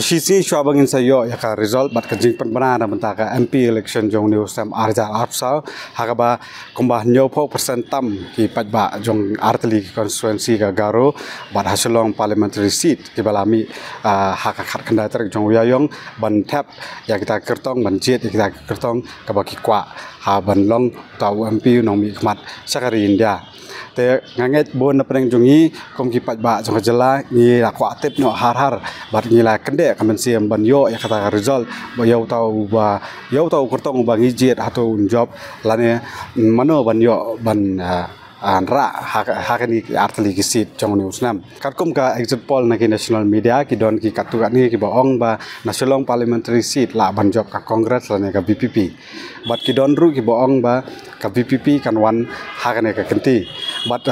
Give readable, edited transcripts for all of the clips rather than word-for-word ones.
Sisi shua bangin sayo ya ka result bat kajing penbana benta ka MP election jong New Sam Arja Arpsal hakaba kumbah nyopo persen tam ki pajba jong arteli constituency ka Garo bat hasilong parliamentary seat ki balami hakakat kandater jong Uyayong ban tap ya kita kertong ban jet ya kita kertong ka baki kwa ha ban long tau MP nong mi khmat sakari India te nganget bon na preng jongi kom ki pajba jong jela ni akwa tip no har bat ni la kende kamen siam ban yo ya kata result ba yo tau kertong ba ngijet atau job lane mano ban yo ban anra hakani arteli kisit jong ni usnam katkum ka exit poll na ki national media ki don ki katu ni ki baong ba national parliamentary seat la ban job ka congress lane ka BPP bat ki don ru ki baong ba ka BPP kan wan hakane ka kenti bat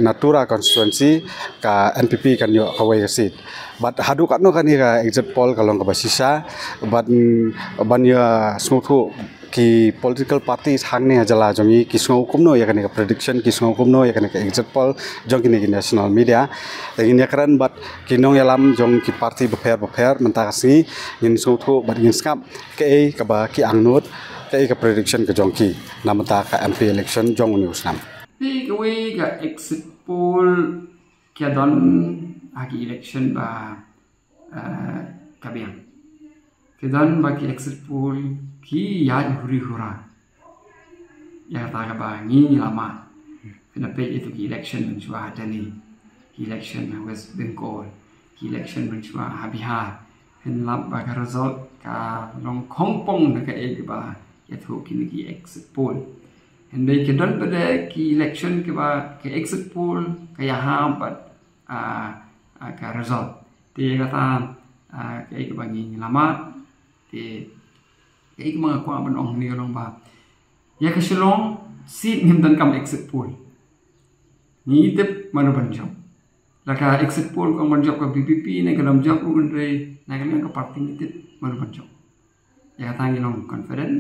natura constituency ka NPP kan yo ka way seat bat hadu katno kan ka exit poll kalong ka basisa bat ban ya smutu ki political parties hang ne jala jongi ki sngo kumno ya kan ka prediction ki sngo kumno ya kan ka exit poll jong ki national media ingin ya keren bat kinong yalam jong ki party beper mentakasi ingin smutu bat ingin skap ke ba ki angnut ke ka prediction ke jong ki namata ka MP election jong ni usnam pi ke we ka exit poll kia don agi election ba kabiang kedan bagi exit poll ki yad huri hura ya ta ba ngi lama kena pe itu ki election menjua hadani ki election West Bengal ki election menjua Bihar hen lap ba ka result ka long Hongkong na ka ba ya thu ki exit poll hen dei kedan pada ki election ke ba ke exit poll ka ya ha bat ka result te kata ke ba ngi lama te cái mga kwa ban ong ni long ba ya ka shilong seat ngim dan kam exit poll ni tip manu ban job la ka exit poll ko ban job ka BPP ne ka lam job ko re na ka party ni tip manu ban job ya ta ngi long confident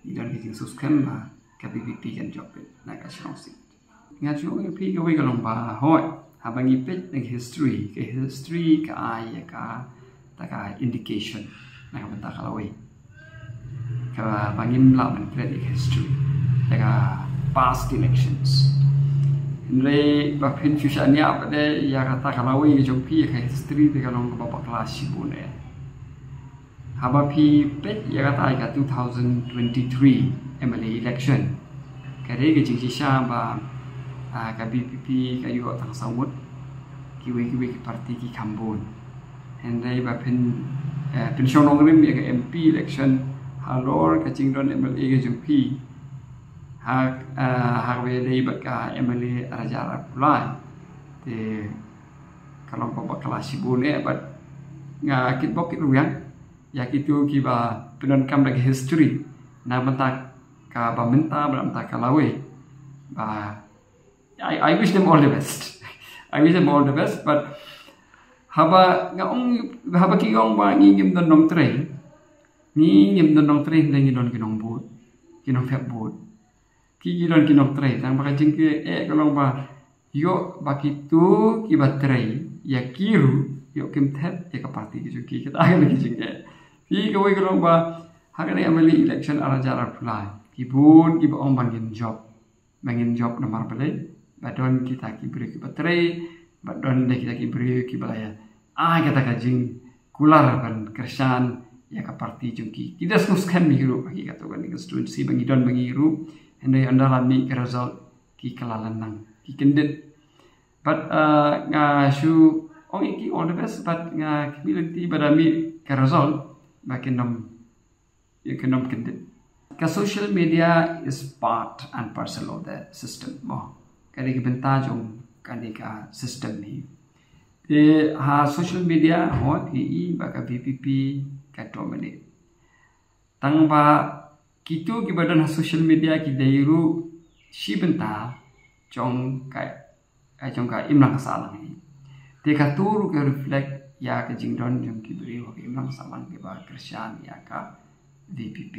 ni dan ki sus kam ba ka BPP kan job na ka shilong seat nga chu pi ka we ka long ba hoi ha bang i pet ng history ka ai ka ta ka indication na ka ta ka lawi ka bangim la man predict history daga past elections re ba pin future nya ba de ya kata kalawi ke jompi ka history de kalong ba kelas sibune haba pi pet ya kata ka 2023 MLA election kare ke jingsi sha ba ka BPP ka yo tang sawut kiwi parti ki kambon and re ba pin shonong rim ya ka MP election halor kacing don MLA ke jumpi hak we dei baka MLA Raja Pulai te kalau papa kelas sibune bat nga kit bokit ruang ya kitu ki ba penon kam lagi history na bentak ka ba menta bentak kalawe ba I wish them all the best I wish them all the best but haba ki ong ba ngim don nom tre ni ngim don nong tre ngi don kinong bot kinong fek bot ki don kinong tre tang ba jing ke kalong ba yo bakitu ki ba tre ya kiru yo kim thet ya ka party ki kita akan lagi jing ke ki ko we kalong ba hakane amali election ara jara pulai ki bun ki ba ong bangin job nomor bale ba don kita ki beri ki ba tre ba don de kita ki beri ki ba ya kata ka jing kular ban kersan ya ka parti jungki kita suskan mihiru bagi kata kan constituency bagi don mihiru hendai andalan ni ke result ki kalalan nang ki kendit but nga shu ong iki all the best but nga community badami ke result bakin nom ya kenom kendit ka social media is part and parcel of the system mo kali ke bentajong kali ka system ni social media ho i baka BPP ka dominate tang ba kitu ki badan social media ki dairu shi benta chong ka imlang salang ni te ka turu ka reflect ya ka jingdon jong ki beri ho imlang salang ke ba krisyan ya ka BPP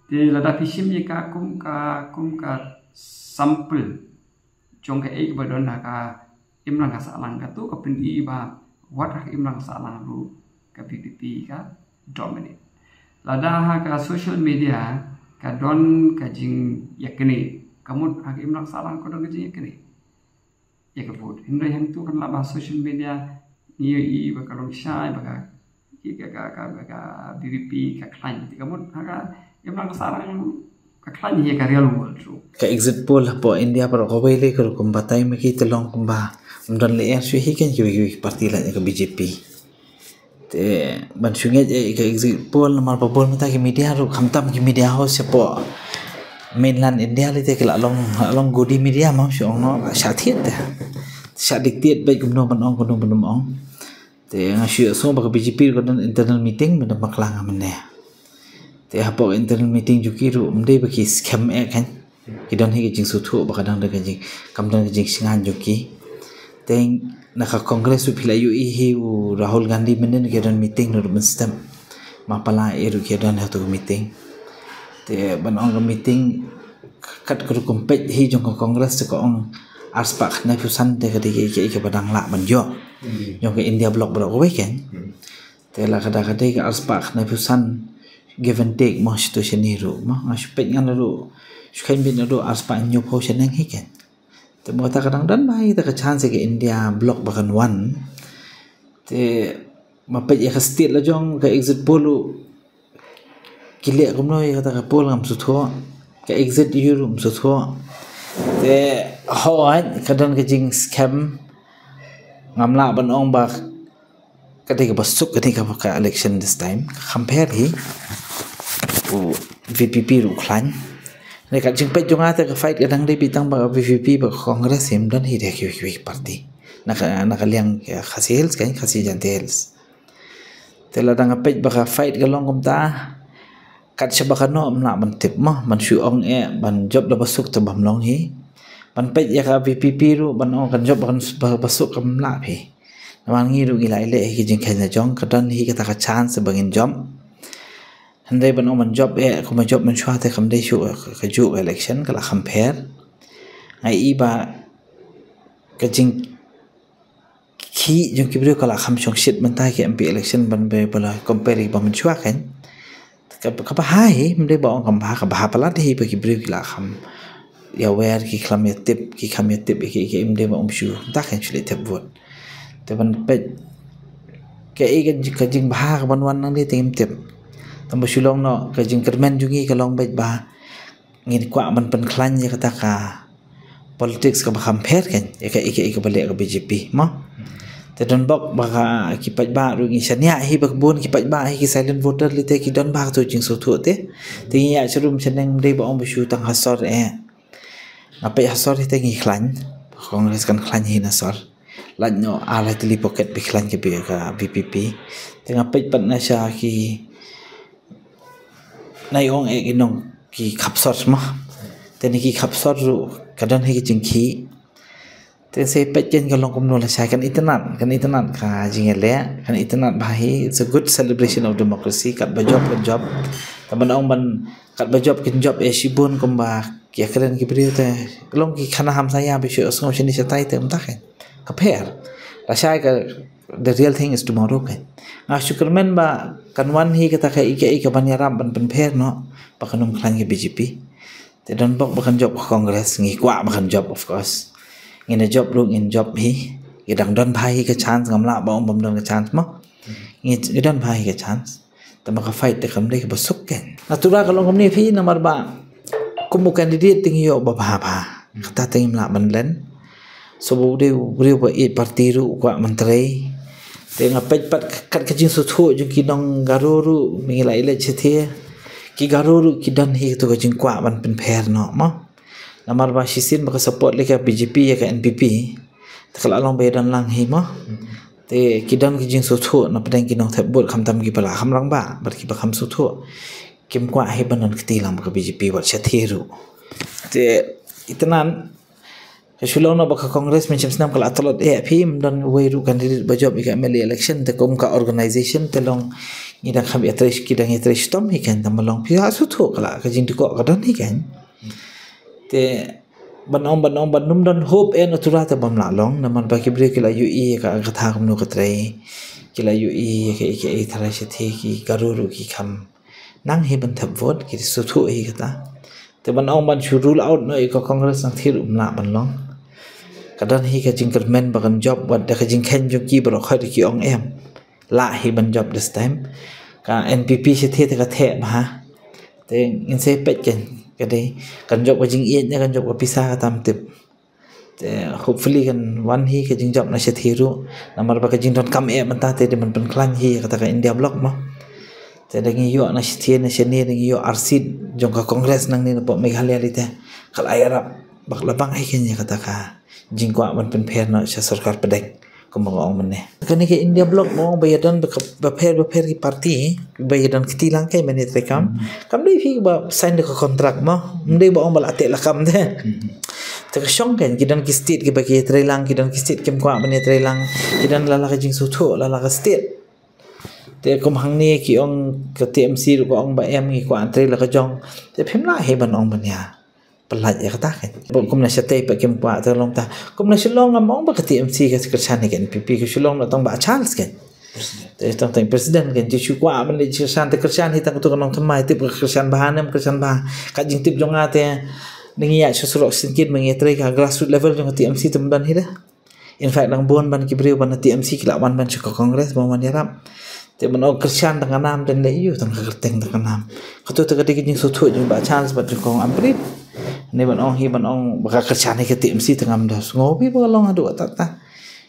te lada pisim ye ka kum ka sample chong ka ek badan ka imlang salang ka tu ka pin i ba wat ka imlang salang ru ka BPP BBP ka dominate. Lada ka social media ka don ka jing yakni kamut hak imlang salang ko don jing yakni. Ya ka vote. Hindra yang tu kan laba social media ni i bakalong syai baka ka BBP ka klan. Kamut hak imlang salang ka klan ye ka real world tu. Ka exit poll po India par ko bele ko kumbatay maki telong kumba mdan le er sui kan ki parti la ka BJP te ban sungai ka exit poll mar pa poll mata ki media ru khamtam ki media ho se po mainland India le te kala long godi media ma so no sha thiet te sha dictate bai kumno ban ong kumno ban ong te nga shu so ba ka BJP ko internal meeting ban maklang amne te hapo internal meeting jukiru mde ba ki scam kan kidon hi jing su thu ba kadang da jing kamdang jing singan juki teng naka congress u phila yu hi u Rahul Gandhi menen kidon meeting no system mapala eru kidon ha tu meeting te ban ong meeting kat kru kompet hi jong congress ko ong aspak na pusan te kadi ke badang la ban yo jong ke India block bro ko ken te la kada ka aspak na pusan give and take mo situation ni ru mo aspek ngan ru Shkain bin ado aspa nyo po siya nang hiken. Te mo ta kadang dan bai ta ka chance ke India block bakan one. Te mapet ya ka state la jong ka exit polu kile kumno ya ta ka pol ngam sutho ka exit yurum sutho. Te hoan kadang ka jing scam ngam la ban ong ba kadai ka basuk kadai ka election this time compare hi VPP ru klan Nekat jing pet jong ata ka fight kadang dia bitang ba VVP ba Congress him dan hi dia ki parti. Naka liang khasi hills kan khasi jante hills. Tela dang pet ba ka fight ka long kumta. Kat siya ba ka no na man tip mo man shu ong ban job da basuk ta bam long hi. Ban pet ya ka VPP ru ban ong kan job ban basuk kam la phi. Naman ngi ru gilai le hi jing khaina jong kadan hi ka ta ka chance bangin job. Handai ban oman job kuma job man shwa te khamdai shu ka ju election kala compare ai iba ka jing ki jong kibru kala kham chong shit man ta ke MP election ban be bala compare ba man shwa kan ka ba hai mdai ba ong kam ba ka ba pala hi ba kibru kala kham ya wer ki kham ya tip ki kham ya tip ki mdai ba shu ta kan shule tip vote te ban pe ke ka jing ba ka ban wan nang di tim tip Tambah sulong no ka jing kermen jungi ka long bait ba ngin kwa man pen klan ya kata ka politics ka ba compare kan ya ka ike balik ka BJP mo te don bok ba ka kipat ba ru ngi sanya hi bak bon kipat ba hi ki silent voter li te ki don ba tu jing so thu te ya serum seneng dei ba om bu tang hasor apa hasor te ngi klan Congress kan klan hi nasor lan no ala tili pocket bi klan ke bi ka BPP te ngapai pat na sya ki nai ong inong ki kapsor ma te ni ki kapsor ru kadan hi ki jingki te se pejen ka long komno la sai kan internet ka jingele kan internet bahi it's a good celebration of democracy kat ba job taman ong ban kat ba job kin job shibun komba ki keren ki bri te long ki khana ham saya bi shu osngom shini satai te umta kan compare la sai ka the real thing is tomorrow kan syukurmen ba kanwan hi kata ka ike banyaram ban penper no pakanum klan ke BJP te don bok bakan job Congress ngi kwa bakan job of course ngin job lu in job hi gedang don bhai ka chance ngamla ba om bom don ka chance mo ngi don bhai ka chance ta maka fight te kam dei ka basuk ken natura ka long kom ni phi nomor ba kumu candidate ting yo ba kata ting mla ban len so bu de ba parti ru kwa menteri Tengah pet kat kajing sutu jung dong garuru mengilai le cetia ki garuru ki dan hi tu kajing kwa ban penper no mo namar ba sisin baka support le ka BJP ya ka NPP takal along bayadan lang hi mo te ki dan kajing sutu na pedang ki nong thebut kham tam ki pala kham lang ba bar ki ba kham sutu kim kwa hi banan kti lang baka BJP wat cetia ru te itanan Sulong no baka Congress mencem senam kala atolot phim dan weiru candidate bajob ika MLA election te kom ka organization te long ngidang kham yatrish kidang yatrish tom hikan tamalong pia suthu kala ka jing diko ka don hikan te banong dan hope en otura te bam la long naman baki break la UE ka gatha kom no ka trai kila UI ke thalai sethi ki garuru ki kham nang hi ban thap vote ki suthu hi kata te ban ong ban chu rule out no ko congress nang thir umla ban long kadan hi ka jingker men bagan job wat da ka jingkhen jo ki bro khari ki ong em la hi ban job this time ka npp sethi te ka the ma te in se pet ken ka dei kan job ka jing ye ne kan job ka pisa ka tam tip hopefully kan one hi ke jing job na se thiru namar ba ke jing don kam e man ta te de man pen klan hi kata ka India block ma te de ngi yo na se ne se ne ngi yo arsid jong ka congress nang ni po Meghalaya lite kal ayarap bak labang ai ken kata ka jing kwa man pen pher na se sarkar pedek kumong man ne kan ke India block mo bayadan ba pher ki parti bayadan kitilang kai menit rekam kam dei fi ba sign de kontrak mo ndei ba ong bal ate lakam de tersyong kan kidan ki state ki bagi trailang kidan ki state kem kwa bani trailang kidan lala ka jing suthu lala ka state te kom hang ni ki ong ka TMC ru ko ong ba em ki kwa trail ka jong te phem la he ban ong ban ya pelat ya kata kan kom na sate pa kem kwa ta long ta kom na shilong am ong ba ka TMC ka sekretan kan PP ki shilong na tong ba Charles kan te tong teng presiden kan ji chu kwa ban ni sekretan te kersan hitang tu kan ong thamai tip kersan bahanam kersan ba ka jing tip jong ate nengi ya sesulok sedikit mengetrai ka grassroots level jong TMC temban hida in fact nang bon ban kibriu ban TMC kilawan ban ke kongres mau man yarap te ban kersian dengan nam dan le yu tang kerteng dengan nam katu te kadi jing suthu jong ba chance bat kong amprit ne ban ong hi ban ong ba kersian ke TMC tengam das ngopi ba long adu ta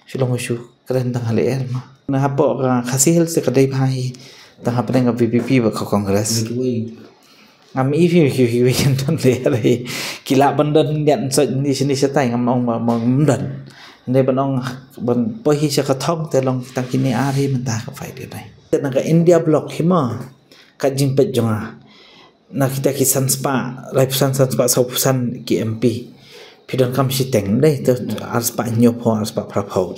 sulong su keren tang hale er ma na hapo ka khasil se kadai bhai tang hapne ka PPP ba ke kongres ngam ifi yen ton le re kila bandan nhận so ni sini setai ngam ong mong dan ne banong ban pohi se ka thong te long tang kini ari menta ka fai de nai te na ka India block hima ka jing pet jonga na kita ki sanspa life sanspa sausan ki MP pidon kam si teng dai te arspa nyopo arspa prapo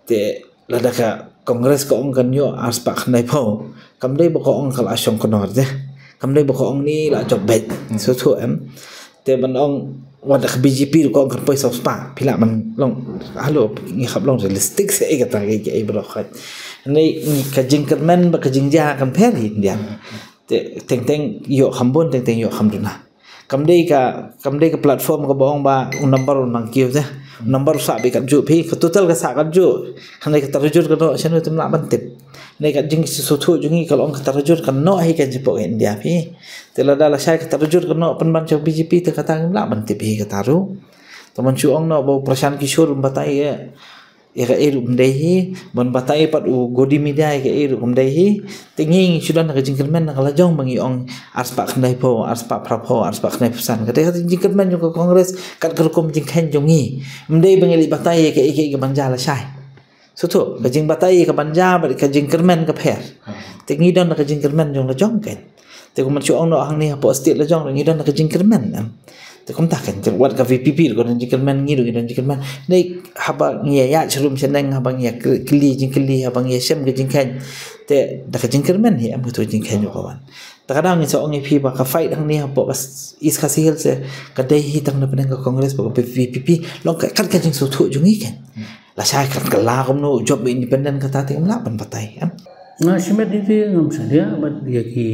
te lada ka kongres ko ong kan yo arspa khnai pho kam dai ba ko ong kal asong konor de kam dai bako ong ni la job bet so thu em te ban ong wada BJP ko ong kan poi so spa pila man long halo ngi khap long realistic se ga ta ge ai bro khat nei ka jing kan men ba ka jing ja kan pher hi dia te teng yo khambon teng yo khamduna kam dai ka platform ko bong ba un number nang kiu je number sa be kan ju phi total ka sa kan ju kan dai ka tarjur ka do senu tum la ban tip nei ka jing su thu jungi kalau ong tarjur kan no hi kan jepo India phi te la dala sai ka tarjur kan no pan ban chok BJP te kata la ban tip hi ka taru teman chu ong no bo Prashant Kishore batai ya ka eru mdai hi bon batai pat u godi media ka eru mdai hi tingi sudan ka jing men ka la jong bangi ong arspa khnai po arspa prapo arspa khnai pesan ka te jing men jo ka kongres kat kerkom jing khen jongi mdai bangi batai ka ke banja la sai sutu ka jing batai ka banja ba ka jing kermen ka pher te ngi don ka jing kermen jong la jong ken te ko man chu ong no hang ni po state la jong ngi don ka jing kermen te kom ta kan wat ka VPP ko jing kermen ngi do jing kermen nei haba ngi ya chrum cheneng haba ngi kli haba ngi sem ka jing khen te da ka jing kermen hi am to jing khen ko wan ta kadang ni so ong phi ba ka fight hang ni po is ka sihel se ka dei hi tang na pen ka congress po VPP long ka jing so thu jung hi ken la sai kan kala kom no job independent kata te la ban patai na simet itu ngam sadia bat dia ki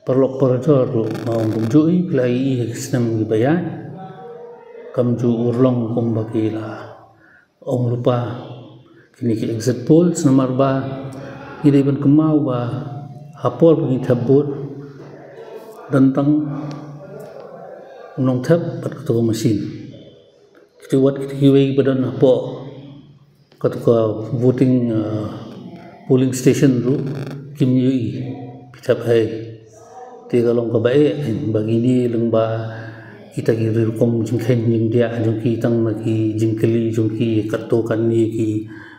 perlok perjor mau bumjui plai sistem bayar kam ju urlong kom bakila ong lupa kini ki exit poll nomor ba ini ban kemau ba hapol pengi tabut tentang unong tab bat ketua mesin ketua kiwei badan apa ketua voting polling station ru kim yui pitap hai te kalong ka bae bagi ni lengba kita ki rekom jingkhen jing dia jong ki tang na ki jingkeli jong ki katto kan ni ki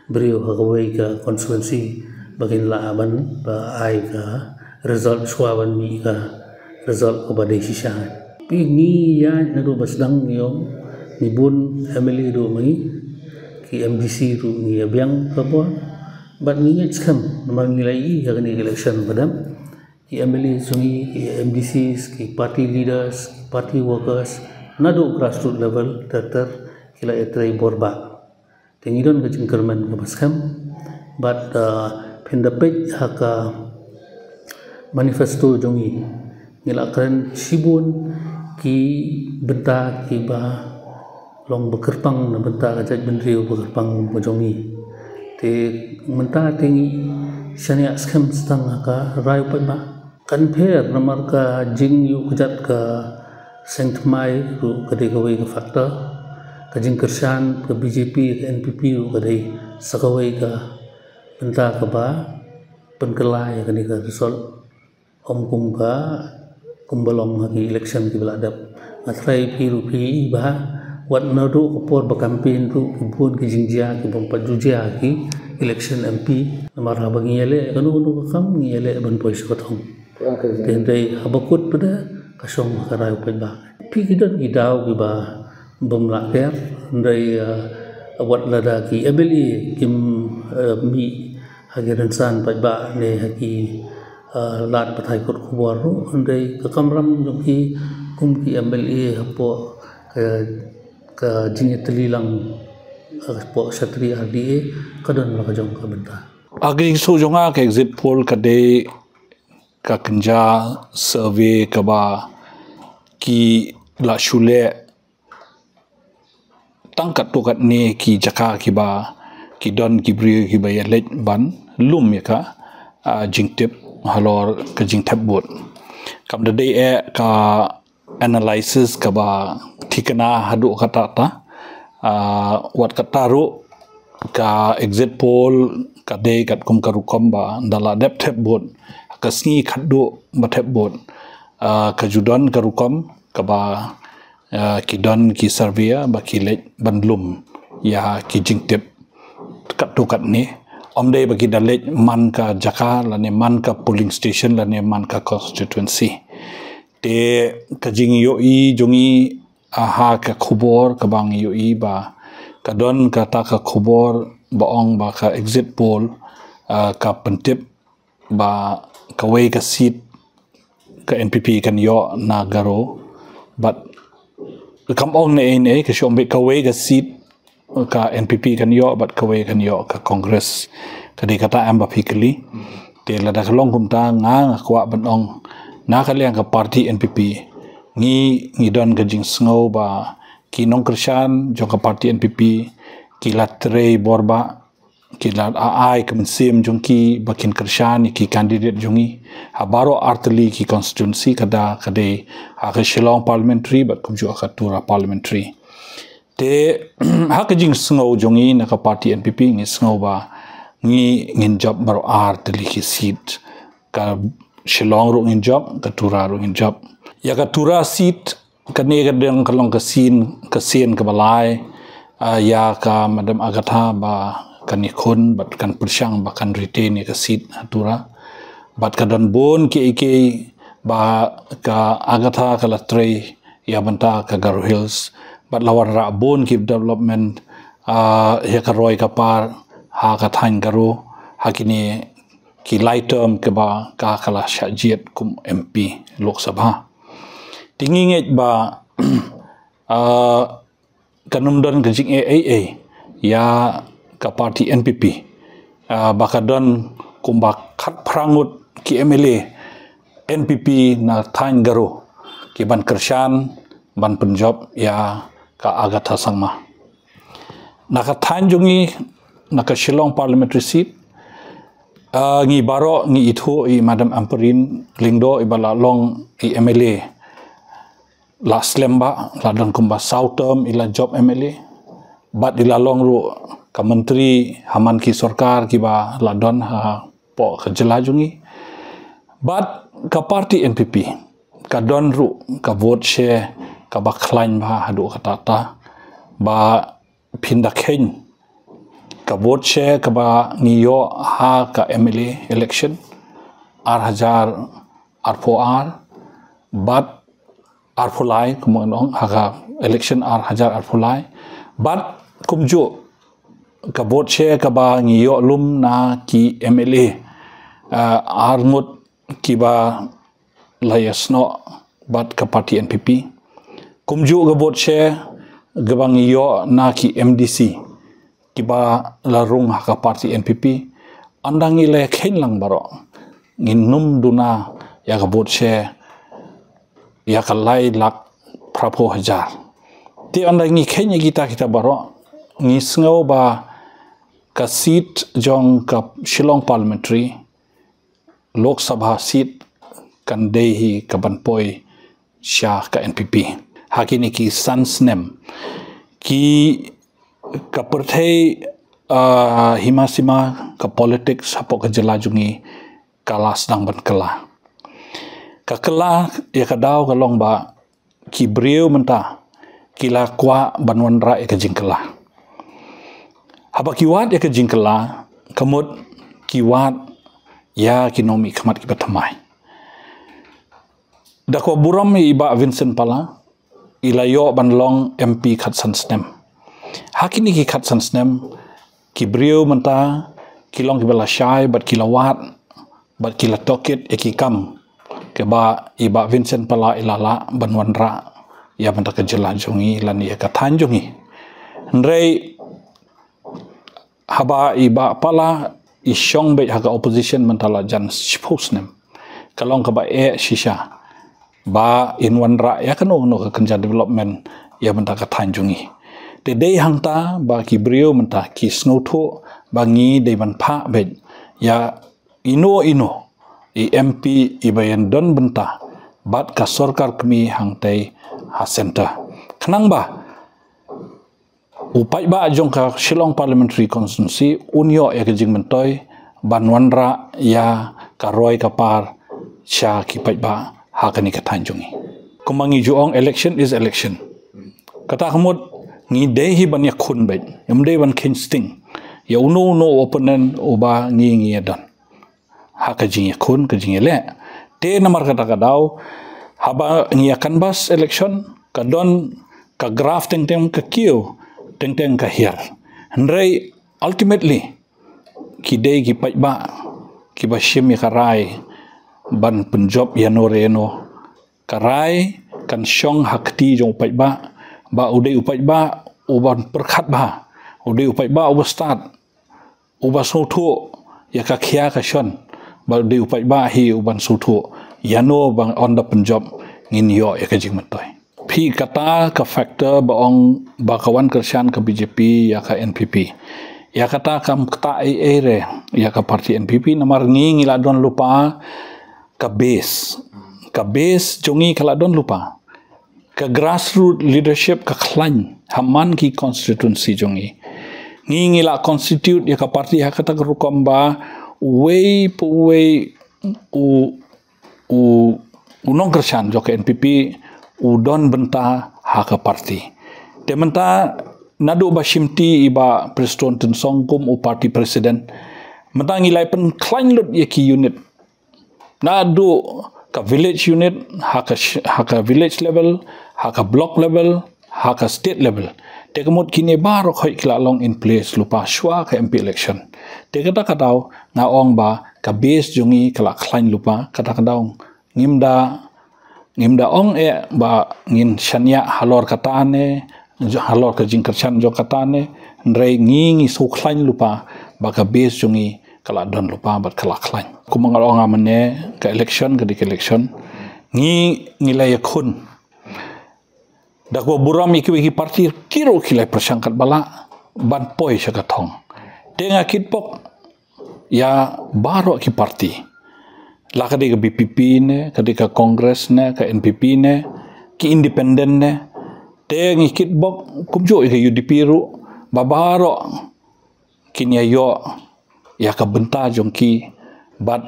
brio hawai ka constituency bagin la ban ba ai ka result swaban mi ka result ko badai sisa pi ni ya na do basdang yom ni bun family do mai ki MDC ru ni abyang ka bo bat ni ngam namang nilai ka ni election padam ki MLA sungi ki MDCs ki party leaders ki party workers nado grassroots level ter kila etrai borba tengidon ka jingkerman ka baskam but pendapet haka manifesto jongi ngilakan sibun ki benta ki ba long bekerpang na benta kajat bendriu bekerpang bojongi te menta tingi shania scam stang haka rayu pat ba kan pher namar ka jing yu kajat ka sengtmai ru kadai kawai ka fakta ka jing kersan ka BJP ka NPP ru kadai sakawai ka benta ka ba penkelai kadai ka result om kum ka kumbalong hagi election ki beladap ngatrai piru pi bah wat nadu kopor bakampin tu kibun ki jingjia ki bompat jujia ki election MP namar habang ngele kanu kam ngele ban pois kotong tendai habakut pada kasong karai pai ba pi kidan idau ki ba bom rakyat ndai wat lada ki MLA kim mi hagi rensan pai ba ne hagi lat pathai kot kubor ru andai ka kamram joki kum ki MLA hapo ka jinge telilang hapo satri RDA kadon la jong ka benta agi so jonga ka exit poll kade ka kenja survey ka ba ki la shule tangkat to kat ne ki jaka ki ba ki don ki bri ki ba yalet ban lum ya ka jingtip halor ka jingtap bot kam da dei ka analysis ka ba thikana hadu kata ta wat kata ru ka exit poll ka dei kat kum ka rukom ba dala dep thep bot ka sni khadu ba thep bot ka judon ka rukom ka ba ki don ki survey ba ki let bandlum ya ki jingtip kat to kat ni om dei bagi dalet man ka jaka lane man ka polling station lane man ka constituency te ka jing yo i jongi aha ka khubor ka bang yo i ba ka don ka ta ka khubor ba ong ba ka exit poll ka pentip ba ka wei ka seat ka NPP kan yo na garo but kam ong ne ka shombe ka wei ka seat ka NPP kan yo but kawai kan yo ka Congress kadi kata amba fikli te lada kalong kumta nga kwa banong na kaliang ka party NPP ngi don ka jing sngo ba ki nong kersan jong ka party NPP ki latre borba ki lat ai kemensim jong ki bakin kersan ki candidate jongi habaro artli ki constituency kada kade ha ka Shillong parliamentary but kumju ka Tura parliamentary te hak jing sngo jongi na ka party NPP ngi sngo ba ngi ngin job baro ar teli ki seat ka Shillong ro ngin job ka Tura ro ngin job ya ka Tura seat ka ne ka deng ka long ka sin ka balai ya ka Madam Agatha ba kan ikon bat kan persyang ba kan retain ka seat Tura bat ka don bon ki ba ka Agatha ka latre ya banta ka Garo Hills but lawan ra bon ki development ya ka roi ka par ha ka thain garo ha kini ki light term ke ba ka kala shajiat kum MP Lok Sabha tingin ba kanum don ka jing AA ya ka party NPP baka don kum ba khat prangut ki MLA NPP na thain garo ki ban kersan ban Punjab ya ka Agatha Sangma naka Tanjungi naka Shillong parliamentary seat ngi baro ngi itho i Madam Amperin lingdo ibala long i MLA la slemba la don kumba south term ila job MLA bat ila long ru ka menteri haman ki sarkar ki ba la don ha po ka jelajungi bat ka party NPP ka don ru ka vote share ka ba klain ba hadu kata ta ba pindak hen ka vote share ka ba ngiyo ha ka MLA election R1000 R4R but R4lai kumong ha ka election R1000 R4lai but kumjo ka vote share ka ba ngiyo lum na ki MLA arngut ki ba layasno but ka party NPP kumju ga vote share gabang iyo na ki MDC kiba larung ka party NPP andang ile khen lang baro ngin num duna ya ka bot she ya ka lai lak prapo hajar ti andang ngi khen kita baro ngi sngo ba ka seat jong ka Shillong parliamentary Lok Sabha seat kan dehi ka banpoi sha ka NPP hakini ki sans nem ki ka perthei himasima ka politics hapo ka jelajungi kala sedang ban kala ka kala ya ka daw ka long ba ki brieu menta kila kwa banwan ra ya ka jingkala haba kiwat ya ka jingkala kamut kiwat ya kinomi kamat ki batamai dakwa buram iba Vincent Pala ilayo banlong MP khat sansnem hakini ki khat sansnem ki brio menta kilong ki bela syai bat kilawat bat kila tokit eki kam ke ba iba Vincent Pala ilala banwan ra ya menta ke jelajungi lan ya ka tanjungi ndrei haba iba Pala isyong be haga opposition mentala jan spokesman kalong ka ba shisha ba inwan ra ya kan no ka kenja development ya menta ka tanjungi de dei hangta ba ki brio menta ki snotho bangi de ban pha be ya ino i MP ibayan don benta bat ka sarkar kami hangtai ha center khnang ba upai ba jong ka Shillong parliamentary constituency unyo ya jing mentoi banwanra ya karoi kapar sha ki pai ba ha kani ka tanjungi kumangi juong election is election kata hamud ngi dehi ban ya khun bai yamde ban khin sting ya uno no opponent oba ngi dan ha ka jing ya khun ka jing le te namar kata ka daw haba ngi canvas election ka don ka graph teng ka kiu teng ka hier ndrei ultimately ki dei ki pai ba ki ba shim ya karai ban penjob ya no reno karai kan syong hakti jong pai ba uday upai ba uban perkhat ba uday upai ba uba start uba sotu ya ka khia ka shon ba uday upai ba hi uban sotu ya no bang on the penjob ngin yo ya ka jing matoi phi kata ka factor ba ong ba kawan kersan ka BJP ya ka NPP ya kata kam kata re ya ka parti NPP namar ngi ngila don lupa ka base jongi kala don lupa ka grassroots leadership ka klan haman ki constituency jongi ngi la constitute ya ka parti ha kata rukom ba way unong kersan jo ka NPP udon benta ha ka parti te menta nadu ba shimti iba preston ten songkum u parti president menta ngilai pen klan lut ya ki unit nadu ka village unit ha ka village level ha ka block level ha ka state level te kamut kini baro khoi kila long in place lupa shwa ka MP election te kata kadaw na ong ba ka base jungi kala khlain lupa kata kadaw ngimda ong ba ngin shanya halor katane halor ka jingkerchan jo katane ndrei ngi su khlain lupa ba ka base jungi kala don lupa bat kala khlain kumangal ong amane ka election ka dik election ngilai khun dakwa buram iki parti kiro kilai persangkat bala ban poi syakathong tenga kitpok ya baro ki parti la ka de BPP ne ka de Congress ne ka NPP ne ki independent ne tengi kitbok kumjo ke UDP ru babaro kinya yo ya ka benta jongki bat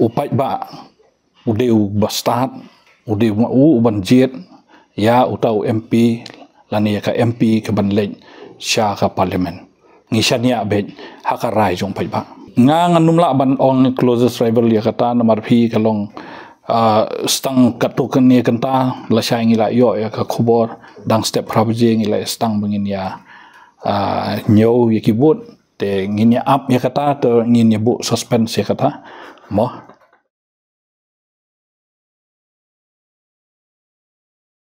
upai ba ude bastat ude ban jet ya utau MP lani ka MP ke banleng sya ka parliament ngishania be hakarai jong pai ba nga nganumla ban ong closest rival ya kata namar phi kalong stang katukan ni kanta la sya ngila yo ya ka khobor dang step prabaje ngila stang bangin ya nyo yakibut te nginya up ya kata to nginya bu suspense ya kata mo